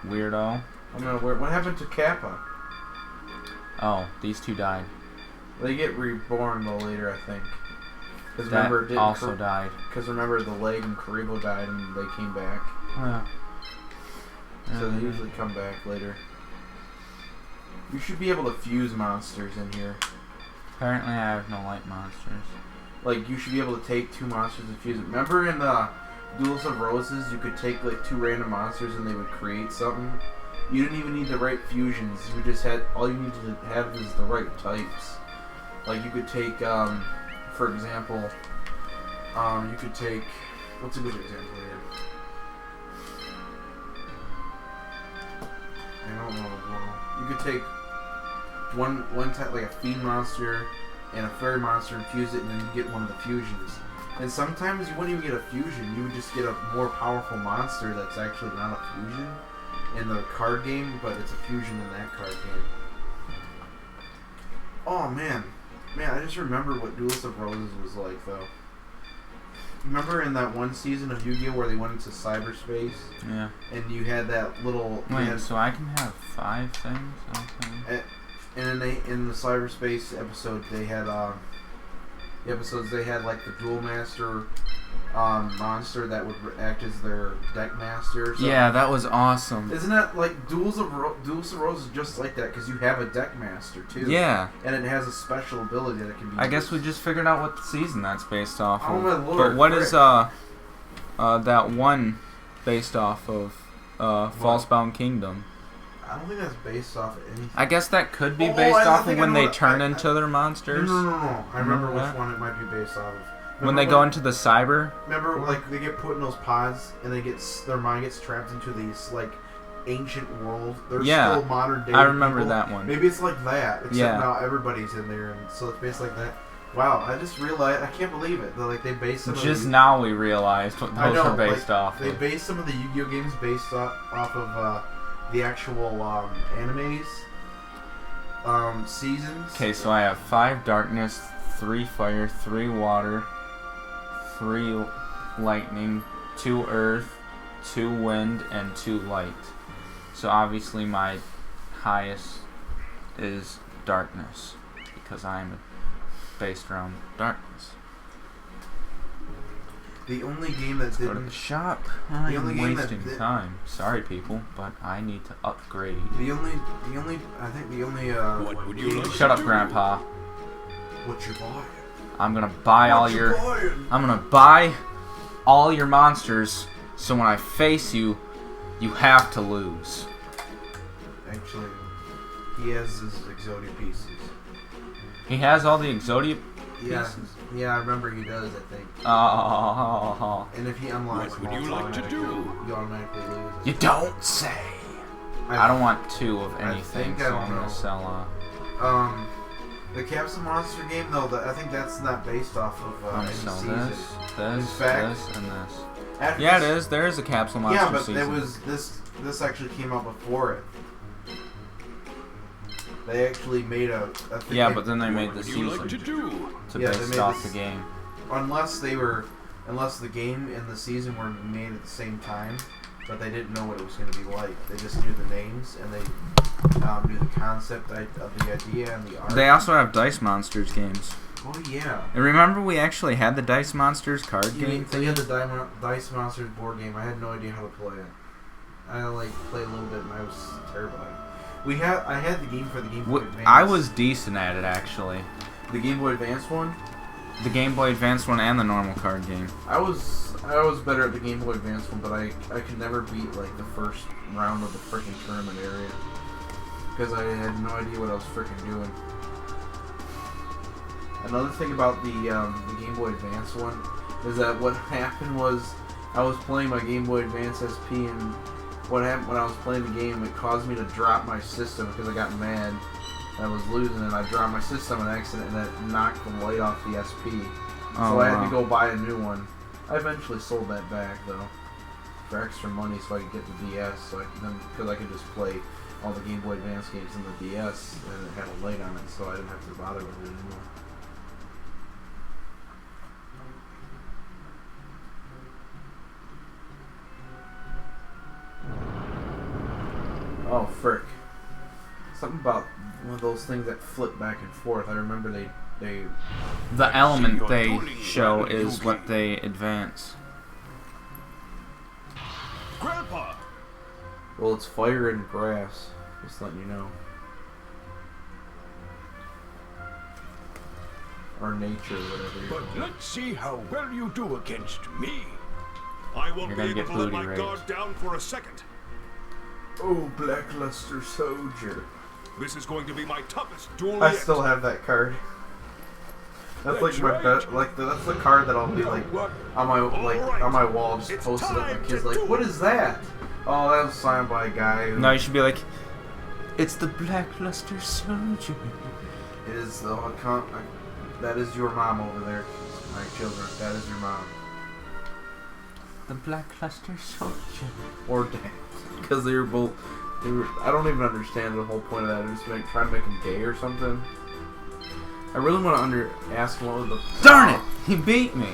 weirdo. I'm gonna wear. What happened to Kappa? Oh, these two died. They get reborn though later, I think. Because That remember, also died. Because remember, the leg and Karibo died, and they came back. Yeah. So they usually come back later. You should be able to fuse monsters in here. Apparently, I have no light monsters. Like, you should be able to take two monsters and fuse it. Remember in the Duels of Roses, you could take like two random monsters and they would create something. You didn't even need the right fusions. You just had all you needed to have is the right types. Like you could take, for example, you could take. What's a good example here? I don't know. Well, you could take one type, like a fiend monster and a fairy monster, and fuse it, and then you get one of the fusions. And sometimes you wouldn't even get a fusion. You would just get a more powerful monster that's actually not a fusion in the card game, but it's a fusion in that card game. Oh man, I just remember what Duels of Roses was like though. Remember in that one season of Yu-Gi-Oh where they went into cyberspace? Yeah. And you had that little. Wait, so I can have 5 things? Okay. And in the cyberspace episode, they had they had like the Duel Master monster that would act as their deck master. So yeah, that was awesome. Isn't that like Duels of Roses just like that? Because you have a deck master too. Yeah. And it has a special ability that it can be. I guess we just figured out what season that's based off of. Oh my lord! But what is that one based off of Falsebound Kingdom? I don't think that's based off of anything. I guess that could be based off of when they turn into their monsters. No. I remember which one it might be based off of. When they go into the cyber? Remember, like, they get put in those pods, and their mind gets trapped into these, like, ancient world. They're still modern day I remember people. that one. Maybe it's like that, except now everybody's in there, and so it's based like that. Wow, I just realized, I can't believe it. Like, they based some Just now we realized what those are based off They of. based some of the Yu-Gi-Oh games based off of the actual animes, seasons. Okay, so I have 5 darkness, 3 fire, 3 water, 3 lightning, 2 earth, 2 wind, and 2 light. So obviously my highest is darkness, because I'm based around darkness. The only game that Go to the shop. I'm wasting time. Sorry, people, but I need to upgrade. I think the only. What would you like? Shut up, Grandpa. What you buying? I'm gonna buy I'm gonna buy all your monsters. So when I face you, you have to lose. Actually, he has his Exodia pieces. He has all the Exodia pieces. Yeah, I remember he does. I think. Oh. And if he unlocks, what would you like to do? You automatically lose. You don't say. I don't want 2 of anything, so I'm gonna sell. The Capsule Monster game, though, I think that's not based off of any season. This, and this. Yeah, it is. There is a Capsule Monster season. Yeah, but it was this actually came out before it. They actually made but then they made the season to base off the game. Unless the game and the season were made at the same time, but they didn't know what it was going to be like. They just knew the names and they knew the concept of the idea and the art. They also have Dice Monsters games. Oh yeah. And remember, we actually had the Dice Monsters card game thing. They had the Dice Monsters board game. I had no idea how to play it. I played a little bit and I was terrible at it. I had the game for the Game Boy Advance. I was decent at it, actually. The Game Boy Advance one? The Game Boy Advance one and the normal card game. I was better at the Game Boy Advance one, but I could never beat like the first round of the freaking tournament area because I had no idea what I was freaking doing. Another thing about the Game Boy Advance one is that what happened was I was playing my Game Boy Advance SP, and what happened when I was playing the game, it caused me to drop my system because I got mad. I was losing, and I dropped my system in an accident, and that knocked the light off the SP. So I had to go buy a new one. I eventually sold that back though for extra money, so I could get the DS. Because I could just play all the Game Boy Advance games in the DS, and it had a light on it, so I didn't have to bother with it anymore. Oh, frick. Something about one of those things that flip back and forth. I remember they The element they show is what they advance. Grandpa! well, it's fire and grass. Just letting you know. Or nature, whatever you're But calling it. let's see how well you do against me. I won't You're be gonna able get to let booty my raped. guard down for a second. Oh, Blackluster Soldier. This is going to be my toughest duel I yet. still have that card. That's That's like my right. best. Like that's the card that I'll be like What? on my right. on my wall, just It's posted up. My time kids to like, do what it." is that? Oh, that was signed by a guy. Who, No, you should be like, it's the Blackluster Soldier. It is the that is your mom over there, my children. That is your mom The Blackluster Soldier. or dad, because they were both. I don't even understand the whole point of that. They're just trying to make him gay or something. I really want to ask him what was the. Darn it! He beat me.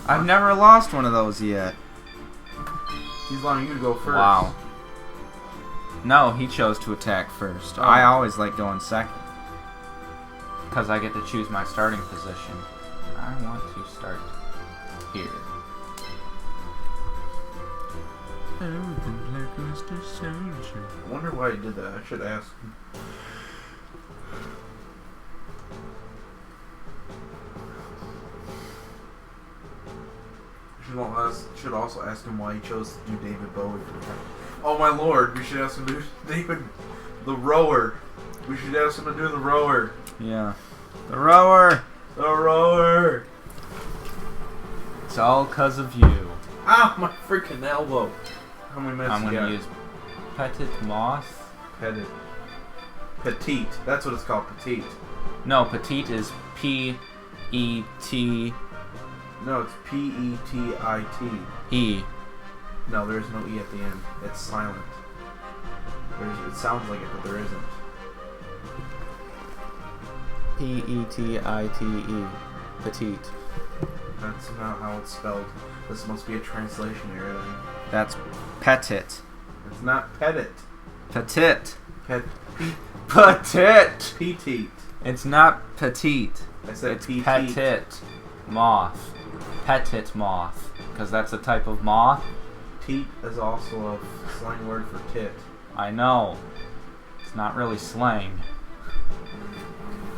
I've never lost one of those yet. He's allowing you to go first. Wow. No, he chose to attack first. Oh. I always like going second. Because I get to choose my starting position. I want to start here. I wonder why he did that. I should ask him. Should also ask him why he chose to do David Bowie. Oh my lord, we should ask him to do David the Rower. We should ask him to do the Rower. Yeah. The rower! The Rower! It's all because of you. Ah, my freaking elbow. How many minutes I'm you going to got? use Petit Moth. Petite. Petite. That's what it's called, petite. No, Petite is P-E-T-E. No, it's P-E-T-I-T. No, there's no E at the end. It's silent. It sounds like it, but there isn't. P-E-T-I-T-E. Petite. That's not how it's spelled. This must be a translation error then. That's Petit. It's not petite. Petite. Pet. Petite. Petite. It's not petite. I said It's petite. petite moth. Petit moth. Because that's a type of moth. Teat is also a slang word for tit. I know. It's not really slang.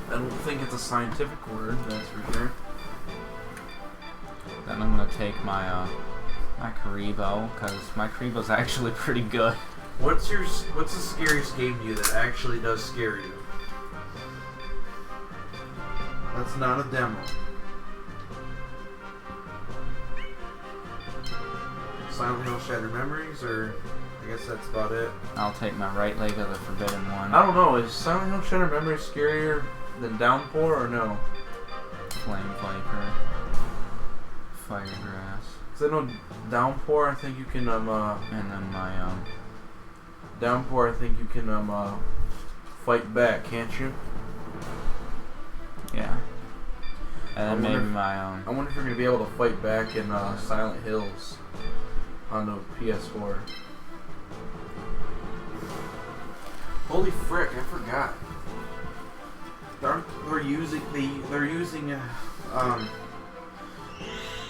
I don't think it's a scientific word, that's for sure. Then I'm gonna take my my Karibo, because my Karibo's actually pretty good. What's the scariest game to you that actually does scare you? That's not a demo. Silent Hill Shattered Memories, or I guess that's about it. I'll take my right leg of the forbidden one. I don't know, is Silent Hill Shattered Memories scarier than Downpour or no? Flame Viper. Fire Grass. Cause I know Downpour, I think you can And then my Downpour, I think you can fight back, can't you? yeah. And I then maybe wonder if- my I wonder if you're gonna be able to fight back in Silent Hills on the PS4. Holy frick! I forgot. They're using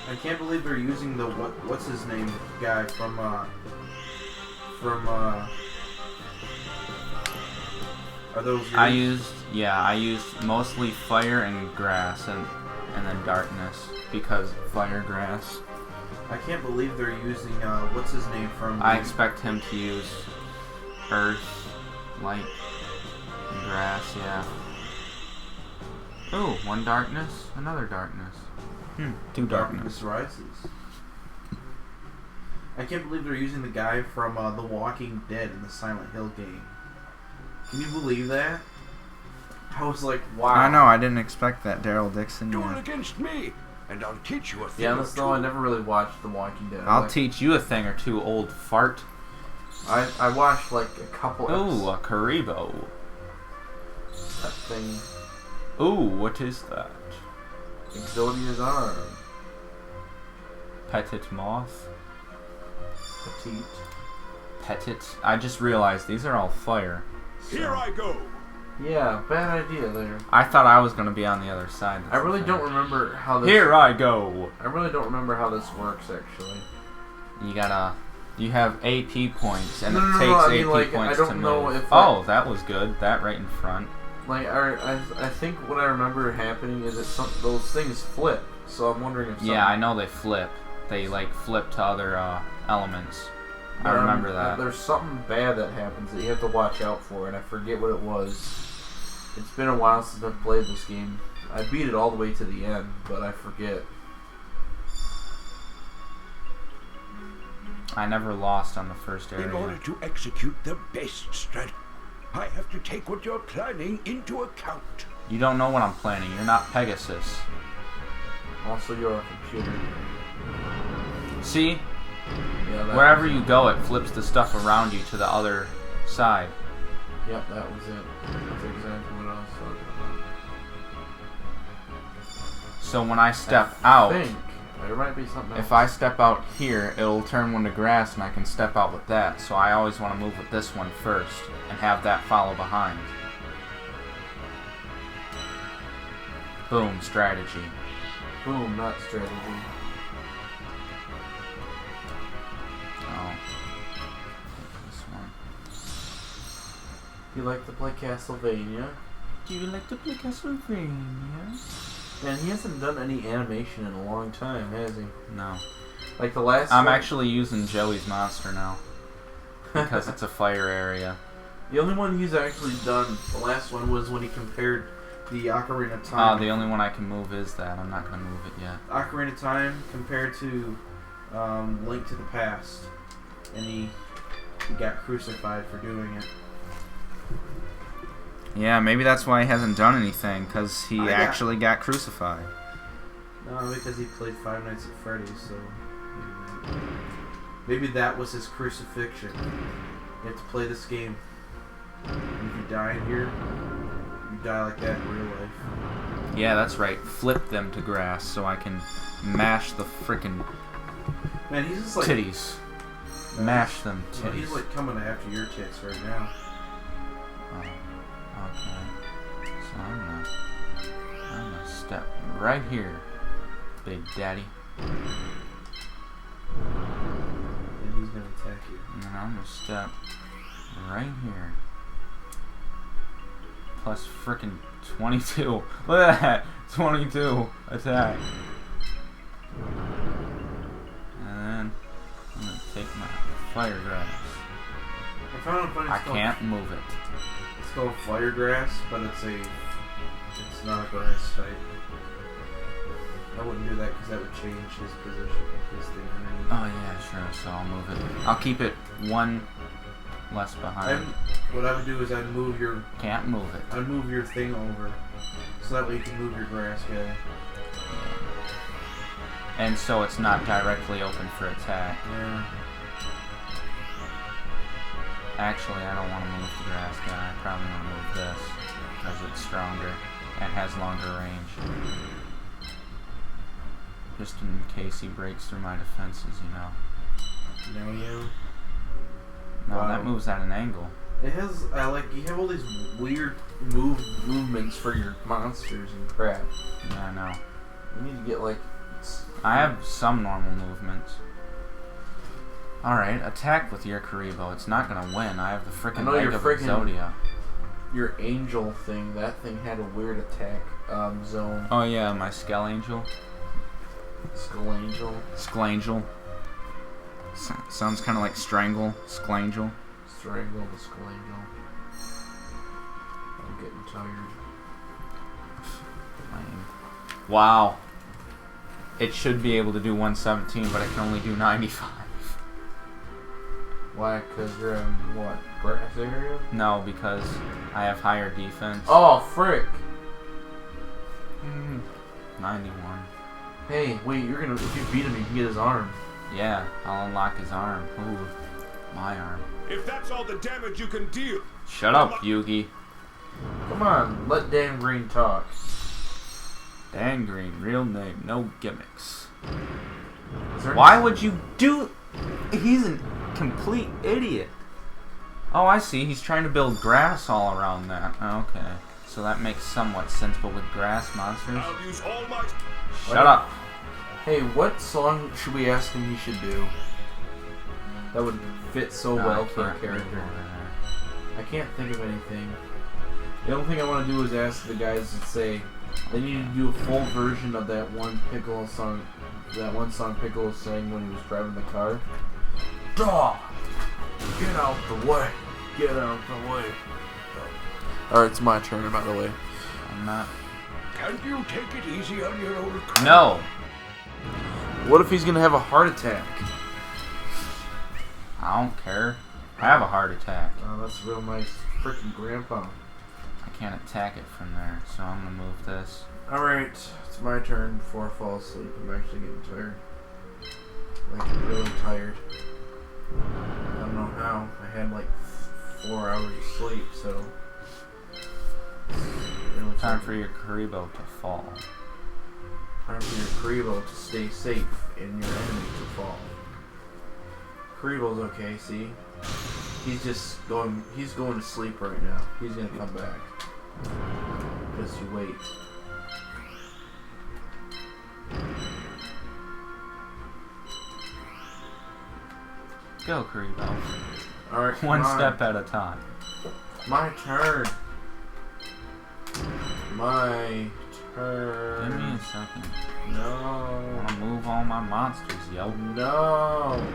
I can't believe they're using the what's his name guy from are those yours? I used mostly fire and grass and then darkness because fire grass. I can't believe they're using what's his name from I expect him to use earth, light, and grass, yeah. Ooh, one darkness, another darkness. Two darkness. Darkness Rises. I can't believe they're using the guy from The Walking Dead in the Silent Hill game. Can you believe that? I was like, wow. I know, I didn't expect that, Daryl Dixon. Duel Yeah. against me, and I'll teach you a thing Yeah, or that's two. though I never really watched The Walking Dead. I'll teach you a thing or two, old fart. I watched like a couple Ooh, episodes. a Karibo. That thing. Ooh, what is that? Exodia's arm. Petit moth. Petite. Petit. I just realized these are all fire. So. Here I go. Yeah, bad idea there. I thought I was gonna be on the other side. I really don't remember how this... Here I go. I really don't remember how this works, actually. You gotta... You have AP points, and No, it no, takes no, I AP mean, like, points I don't to know move. if Oh, that was good. That right in front. Like, I think what I remember happening is that those things flip. So I'm wondering if Yeah, I know they flip. They, like, flip to other elements. I remember that. There's something bad that happens that you have to watch out for, and I forget what it was. It's been a while since I've played this game. I beat it all the way to the end, but I forget. I never lost on the first area. In order to execute the best strategy, I have to take what you're planning into account. You don't know what I'm planning. You're not Pegasus. Also, you're a computer. See? Yeah, Wherever you go, it flips the stuff around you to the other side. Yep, that was it. That's exactly what I was talking about. So when I step out, I think there might be something else. if I step out here, it'll turn one to grass and I can step out with that. So I always want to move with this one first and have that follow behind. Boom, strategy. Boom, not strategy. Oh. This one. You like to play Castlevania? Do you like to play Castlevania? Man, he hasn't done any animation in a long time, has he? No. Like the last I'm one, actually using Joey's monster now. Because it's a fire area. The only one he's actually done, the last one, was when he compared the Ocarina of Time. The only one I can move is that. I'm not going to move it yet. Ocarina of Time compared to Link to the Past. And he got crucified for doing it. Yeah, maybe that's why he hasn't done anything, because he I got- actually got crucified. No, because he played Five Nights at Freddy's, so maybe that was his crucifixion. You have to play this game. And if you die in here, you die like that in real life. Yeah, that's right. Flip them to grass so I can mash the frickin' Man, he's just like titties. Mash them Well, he's titties. like coming after your tits right now. Oh, okay. So I'm gonna step right here, Big Daddy. And he's gonna attack you. And then I'm gonna step right here. Plus frickin' 22. Look at that! 22 attack. And then I'm gonna take my fire grass. I found a funny. I can't move it. It's called fire grass, but it's not a grass type. I wouldn't do that because that would change his position, his thing underneath. Oh yeah, sure. So I'll move it. I'll keep it one less behind. What I would do is I'd move your thing over, so that way you can move your grass guy. And so it's not directly open for attack. Yeah. Actually, I don't want to move the grass guy. I probably want to move this because it's stronger and has longer range. Just in case he breaks through my defenses, you know. No, you. No, Wow. that moves at an angle. It has. You have all these weird movements for your monsters and crap. Yeah, I know. You need to get like. I have some normal movements. Alright, attack with your Karibo. It's not gonna win. I have the frickin' know leg your of frickin' Exodia. Your angel thing. That thing had a weird attack zone. Oh yeah, my Skull Angel. Skull angel. Sklangel. Sounds kind of like strangle. Sklangel. Strangle the skull angel. I'm getting tired. Lame. Wow. It should be able to do 117, but it can only do 95. Why? Because you're in what? Grass area? No, because I have higher defense. Oh, frick! 91. Hey, wait, you're gonna. If you beat him, you can get his arm. Yeah, I'll unlock his arm. Ooh, my arm. If that's all the damage you can deal. Shut up, Yugi. Come on, let Dan Green talk. Dan Green, real name, no gimmicks. Is there Why would you do... He's a complete idiot. Oh, I see. He's trying to build grass all around that. Okay. So that makes somewhat sense, but with grass monsters? I'll use all my... Shut up. Hey, what song should we ask him he should do? That would fit so well for a character. I can't think of anything. The only thing I want to do is ask the guys to say they need to do a full version of that one Piccolo song, that one song Piccolo sang when he was driving the car. Draw! Get out the way! Get out the way! Alright, it's my turn, by the way. I'm not. Can't you take it easy on your old car? No! What if he's gonna have a heart attack? I don't care. I have a heart attack. Oh, that's real nice. Freaking grandpa. I can't attack it from there, so I'm gonna move this. Alright, it's my turn before I fall asleep. I'm actually getting tired. Like, really tired. I don't know how. I had like 4 hours of sleep, so... Really Time tired. for your Karibo to fall. Time for your Karibo to stay safe and your enemy to fall. Karibo's okay, see? He's going to sleep right now. He's gonna come back. Just you wait. Go, Karibo. Alright, One step at a time. My turn. My turn. Give me a second. No. I wanna move all my monsters, yo. No.